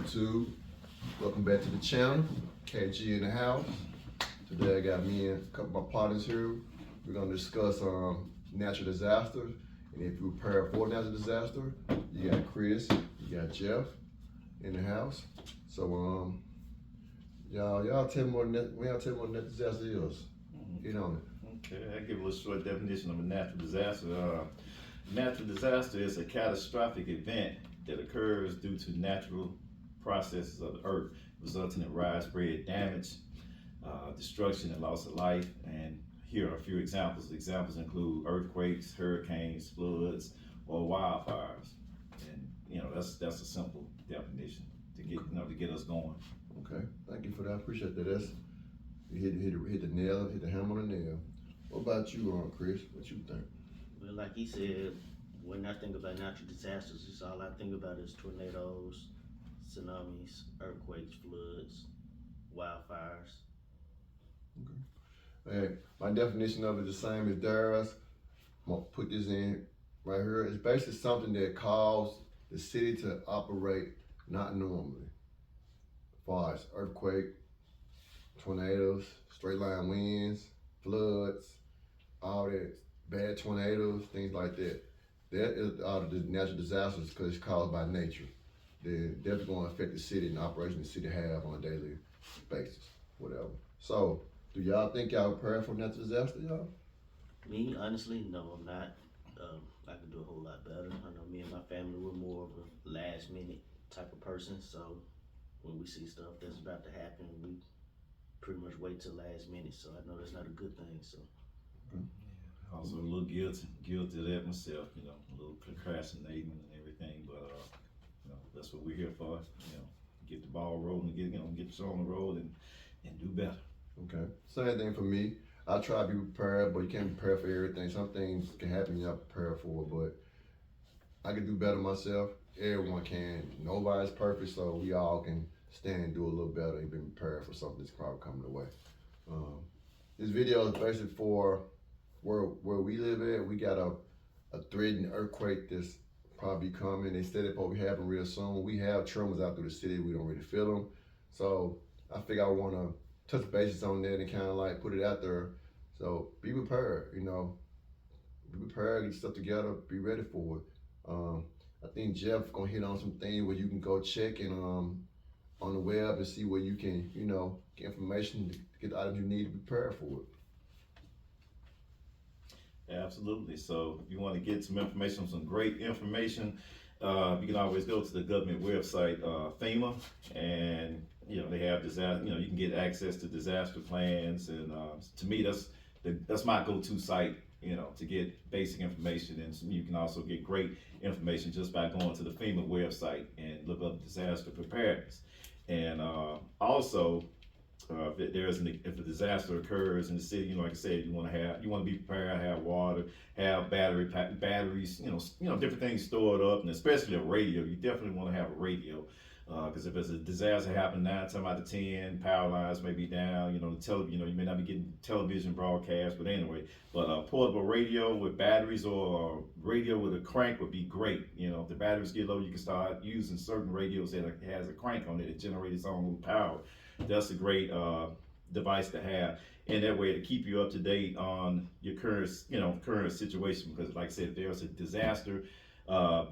YouTube? Welcome back to the channel. KG in the house. Today I got me and a couple of my partners here. We're gonna discuss natural disasters and if you prepare for natural disaster. You got Chris, you got Jeff in the house. So y'all tell me what natural disaster is. Get on it. Okay, I give a little short definition of a natural disaster. Natural disaster is a catastrophic event that occurs due to natural processes of the earth, resulting in widespread damage, destruction, and loss of life. And here are a few examples. Examples include earthquakes, hurricanes, floods, or wildfires. And that's a simple definition to get us going. Okay, thank you for that. I appreciate that. That's you hit the hammer on the nail. What about you, Chris? What you think? Well, like he said, when I think about natural disasters, it's all I think about is tornadoes, tsunamis, earthquakes, floods, wildfires. Okay. Hey, my definition of it is the same as Dara's. I'm gonna put this in right here. It's basically something that caused the city to operate not normally. As far as earthquake, tornadoes, straight line winds, floods, all that, bad tornadoes, things like that. That is all the natural disasters because it's caused by nature. They're definitely going to affect the city and the operation the city have on a daily basis, whatever. So, do y'all think y'all prepared for natural disaster, y'all? Me, honestly, no, I'm not. I can do a whole lot better. I know me and my family, we're more of a last minute type of person. So, when we see stuff that's about to happen, we pretty much wait till last minute. So, I know that's not a good thing. So. Also a little guilty of that myself, a little procrastinating and everything, but that's what we're here for, get the ball rolling, get you on the road and do better. Okay, same thing for me. I try to be prepared, but you can't prepare for everything. Some things can happen you're not prepared for, but I can do better myself. Everyone can. Nobody's perfect, so we all can stand and do a little better and be prepared for something that's probably coming away. This video is basically for where we live at. We got a threatened earthquake that's probably coming. They said it probably happen real soon. We have tremors out through the city. We don't really feel them. So I figure I want to touch bases on that and kind of like put it out there. So be prepared, be prepared, get stuff together, be ready for it. I think Jeff gonna hit on some things where you can go check and on the web and see where you can, get information to get the items you need to be prepared for it. Absolutely. So if you want to get some information, some great information, you can always go to the government website, FEMA, and they have disaster. You can get access to disaster plans, and to me, that's my go-to site. To get basic information, and you can also get great information just by going to the FEMA website and look up disaster preparedness, and also. If a disaster occurs in the city, like I said, you want to be prepared, have water, have batteries, different things stored up, and especially a radio. You definitely want to have a radio, because if there's a disaster happening 9 times out of 10, power lines may be down. You may not be getting television broadcast, but anyway, but portable radio with batteries or radio with a crank would be great. If the batteries get low, you can start using certain radios that has a crank on it that generates its own power. That's a great device to have, and that way to keep you up to date on your current situation. Because, like I said, if there's a disaster, the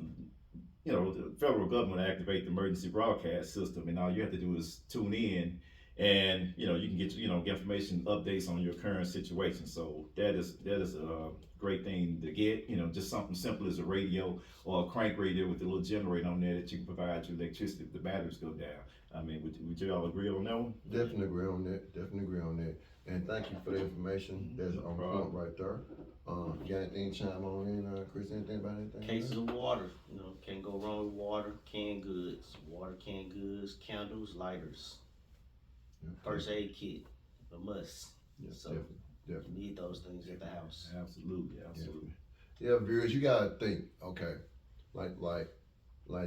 federal government will activate the emergency broadcast system, and all you have to do is tune in, and you can get information updates on your current situation. So that is a great thing to get. Just something simple as a radio or a crank radio with a little generator on there that you can provide your electricity if the batteries go down. I mean, would you all agree on that one? Definitely agree on that. And thank you for the information. That's on point right there. You got anything to chime on in, Chris? Anything about anything? Cases of water, can't go wrong with water, canned goods, candles, lighters, first aid kit, a must. Yeah, So definitely. you need those things at the house. Absolutely. Yeah, viewers, you gotta think. Okay, like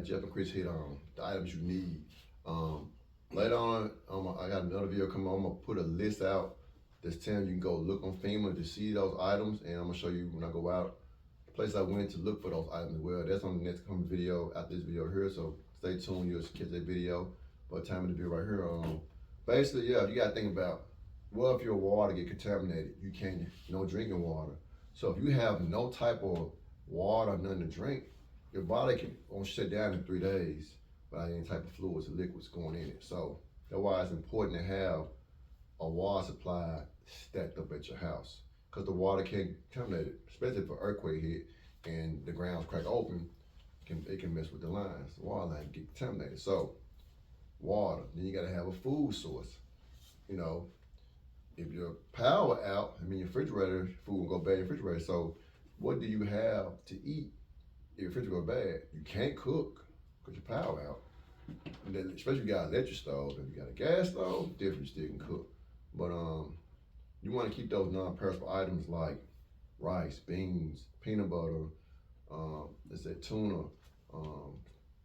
Jeff and Chris hit on the items you need. Later on, I got another video coming on. I'm gonna put a list out that's telling you can go look on FEMA to see those items, and I'm gonna show you when I go out the place I went to look for those items as well. That's on the next coming video after this video here, so stay tuned. You'll catch that video. but time to be right here. Basically, yeah, you gotta think about, well, if your water get contaminated, you can't, no drinking water. So if you have no type of water, nothing to drink, your body can won't shut down in 3 days without any type of fluids or liquids going in it. So that's why it's important to have a water supply stacked up at your house, because the water can't contaminate it, especially if an earthquake hit and the ground's crack open, it can mess with the lines. The water line get contaminated. So water, then you gotta have a food source. You know, if your power out, I mean your refrigerator, food will go bad in your refrigerator. So what do you have to eat if your refrigerator go bad? You can't cook because your power out. And then, especially if you got an electric stove. If you got a gas stove, different, you still can cook. But you want to keep those non-perishable items like rice, beans, peanut butter, let's say tuna,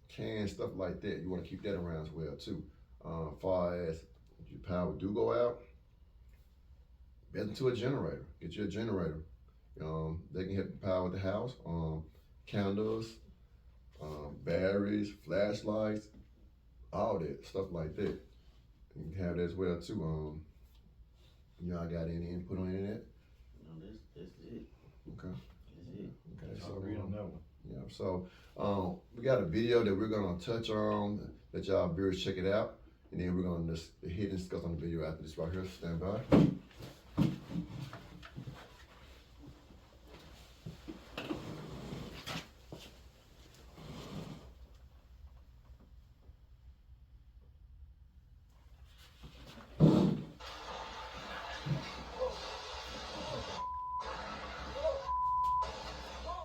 canned stuff like that. You want to keep that around as well too. Far as if your power do go out, better to a generator. Get you a generator. They can help you power the house. Candles, batteries, flashlights, all that stuff like that. You can have that as well too. Y'all got any input on any of that? No, that's it. Okay. That's it. Okay. I'll agree on that one. Yeah. So we got a video that we're gonna touch on. Let y'all viewers check it out, and then we're gonna just hit and discuss on the video after this right here. Stand by.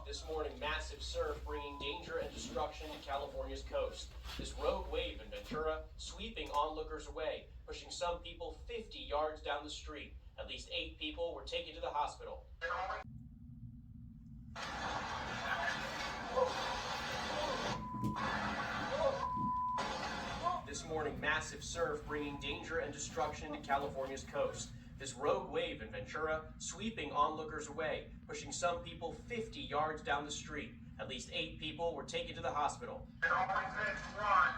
This morning, massive surf bringing danger and destruction to California's coast. This rogue wave in Ventura sweeping onlookers away, pushing some people 50 yards down the street. At least 8 people were taken to the hospital. This morning, massive surf bringing danger and destruction to California's coast. This rogue wave in Ventura sweeping onlookers away, pushing some people 50 yards down the street. At least 8 people were taken to the hospital. It only takes one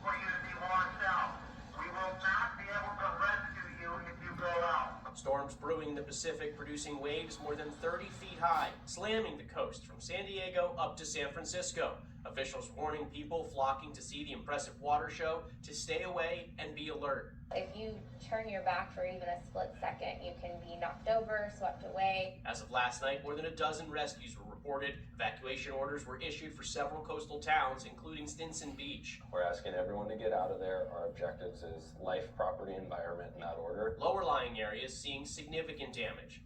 for you to be washed out. We will not be able to rescue you if you go out. Storms brewing in the Pacific, producing waves more than 30 feet high, slamming the coast from San Diego up to San Francisco. Officials warning people flocking to see the impressive water show to stay away and be alert. If you turn your back for even a split second, you can be knocked over, swept away. As of last night, more than a dozen rescues were reported. Evacuation orders were issued for several coastal towns, including Stinson Beach. We're asking everyone to get out of there. Our objectives is life, property, environment in that order. Lower-lying areas seeing significant damage.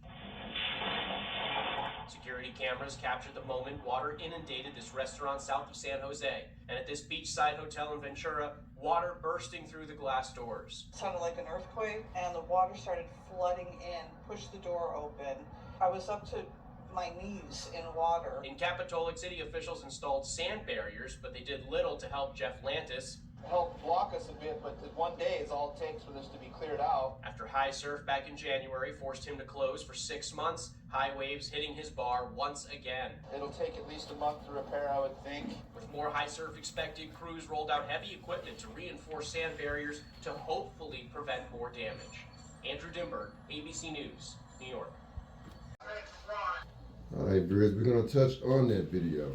Security cameras captured the moment water inundated this restaurant south of San Jose. And at this beachside hotel in Ventura, water bursting through the glass doors. It sounded like an earthquake, and the water started flooding in, pushed the door open. I was up to my knees in water. In Capitola, city officials installed sand barriers, but they did little to help Jeff Lantis. Help block us a bit, but one day is all it takes for this to be cleared out. After high surf back in January forced him to close for 6 months, high waves hitting his bar once again. It'll take at least a month to repair, I would think. With more high surf expected, crews rolled out heavy equipment to reinforce sand barriers to hopefully prevent more damage. Andrew Dimberg, ABC News, New York. All right, viewers, we're gonna touch on that video.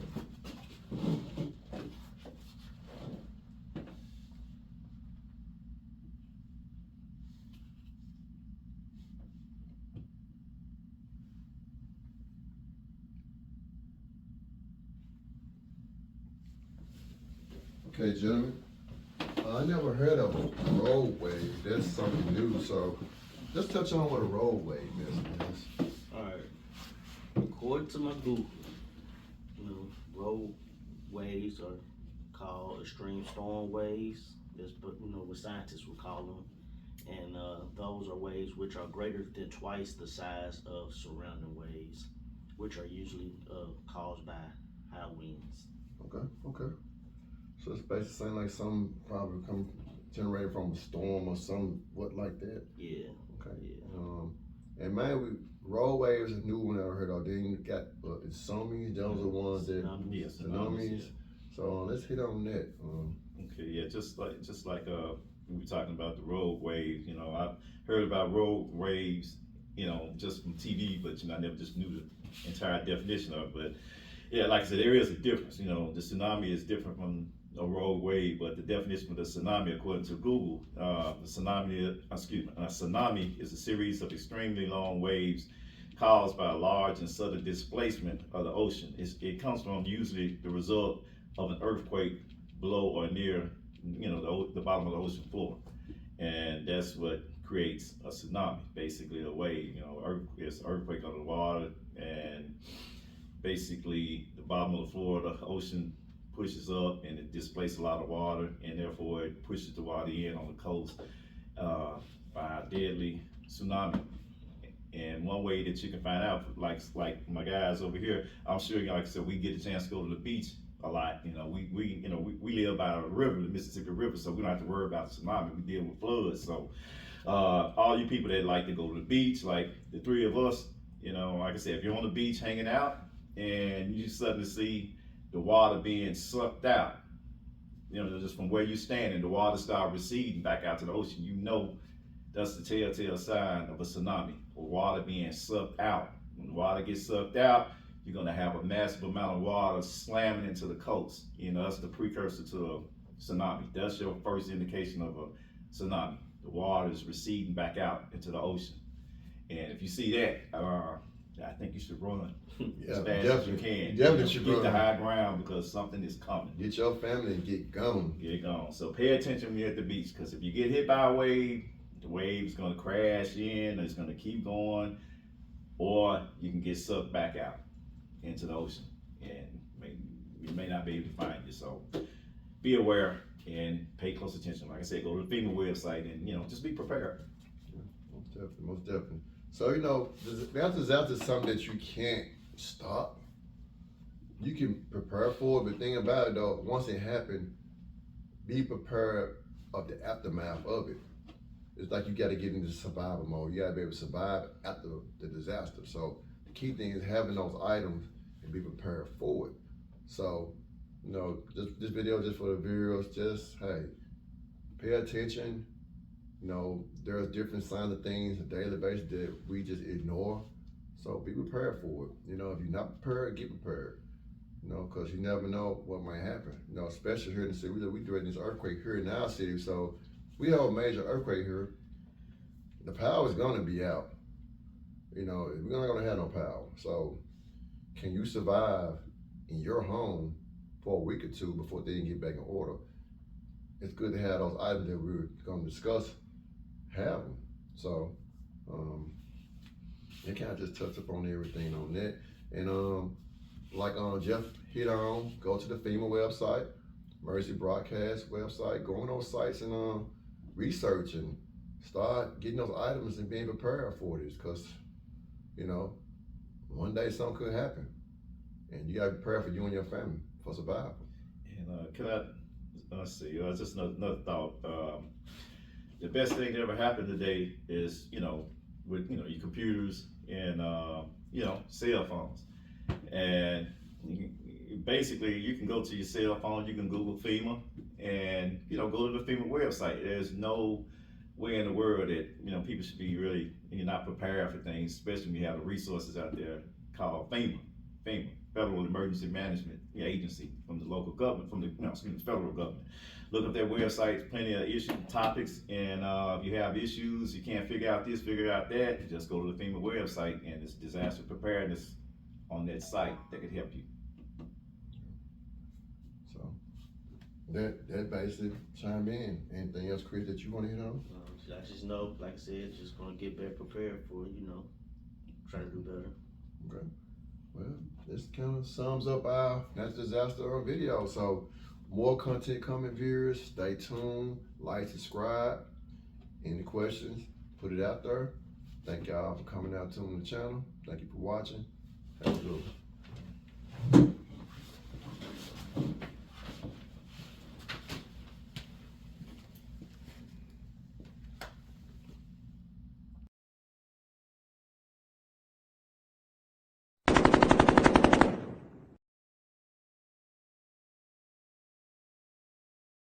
Okay, gentlemen, I never heard of a road wave. That's something new, so let's touch on what a road wave is. Alright. According to my Google, road waves are called extreme storm waves. That's what scientists would call them. And those are waves which are greater than twice the size of surrounding waves, which are usually caused by high winds. Okay. So it's basically saying like some probably come generated from a storm or what like that. Yeah. Okay. Yeah. And man, road waves is new one I heard of. Then you got the tsunamis. Those are ones that Tsunamis. Yes, tsunamis. So let's hit on that. Okay, yeah, just like we were talking about the road wave. You know, I've heard about road waves, you know, just from TV, but you know, I never just knew the entire definition of it. But yeah, like I said, there is a difference. You know, the tsunami is different from a road wave, but the definition of the tsunami, according to Google, a tsunami is a series of extremely long waves caused by a large and sudden displacement of the ocean. It comes from usually the result of an earthquake below or near, you know, the bottom of the ocean floor, and that's what creates a tsunami. Basically, a wave. You know, it's an earthquake under the water, and basically the bottom of the floor of the ocean pushes up and it displaces a lot of water, and therefore it pushes the water in on the coast by a deadly tsunami. And one way that you can find out, like my guys over here, I'm sure, like I said, we get a chance to go to the beach a lot. You know, we live by a river, the Mississippi River, so we don't have to worry about tsunami. We deal with floods. So all you people that like to go to the beach, like the three of us, you know, like I said, if you're on the beach hanging out and you suddenly see the water being sucked out, you know, just from where you're standing, the water start receding back out to the ocean, you know that's the telltale sign of a tsunami, or water being sucked out. When the water gets sucked out, you're gonna have a massive amount of water slamming into the coast. You know, that's the precursor to a tsunami. That's your first indication of a tsunami. The water is receding back out into the ocean. And if you see that, I think you should run as fast as you can. Definitely should get run. to high ground, because something is coming. Get your family and get gone. Get gone. So pay attention when you're at the beach, because if you get hit by a wave, the wave is going to crash in, it's going to keep going, or you can get sucked back out into the ocean, and you may not be able to find you. So be aware and pay close attention. Like I said, go to the FEMA website and, you know, just be prepared. Yeah, most definitely. So, you know, disaster is something that you can't stop. You can prepare for it, but the thing about it though, once it happened, be prepared of the aftermath of it. It's like you got to get into survival mode. You got to be able to survive after the disaster. So the key thing is having those items and be prepared for it. So, you know, this video just for the viewers, just, hey, pay attention. You know, there's different signs of things on a daily basis that we just ignore. So be prepared for it. You know, if you're not prepared, get prepared. You know, because you never know what might happen. You know, especially here in the city. We're doing this earthquake here in our city. So we have a major earthquake here. The power is going to be out. You know, we're not going to have no power. So can you survive in your home for a week or two before they get back in order? It's good to have those items that we're going to discuss, have them. So they kind of just touch up on everything on that. And like Jeff hit on, go to the FEMA website, Emergency Broadcast website, go on those sites and research and start getting those items and being prepared for this, because, you know, one day something could happen and you got to be prepared for you and your family for survival. And can let's see, just another thought. The best thing that ever happened today is, you know, with, you know, your computers and, you know, cell phones. And basically you can go to your cell phone, you can Google FEMA and, you know, go to the FEMA website. There's no way in the world that, you know, people should be really, you're not prepared for things, especially when you have the resources out there called FEMA, Federal Emergency Management Agency, from the local government, from the federal government. Look up their website, plenty of issue topics, and if you have issues, you can't figure out this, figure out that, you just go to the FEMA website, and it's disaster preparedness on that site that could help you. So that basically chime in. Anything else, Chris, that you want to hit on? I just know, like I said, just gonna get better prepared for it, you know, try to do better. Okay. Well, this kind of sums up our natural disaster video. So more content coming, viewers. Stay tuned, like, subscribe. Any questions, put it out there. Thank y'all for coming out to the channel. Thank you for watching. Have a good one.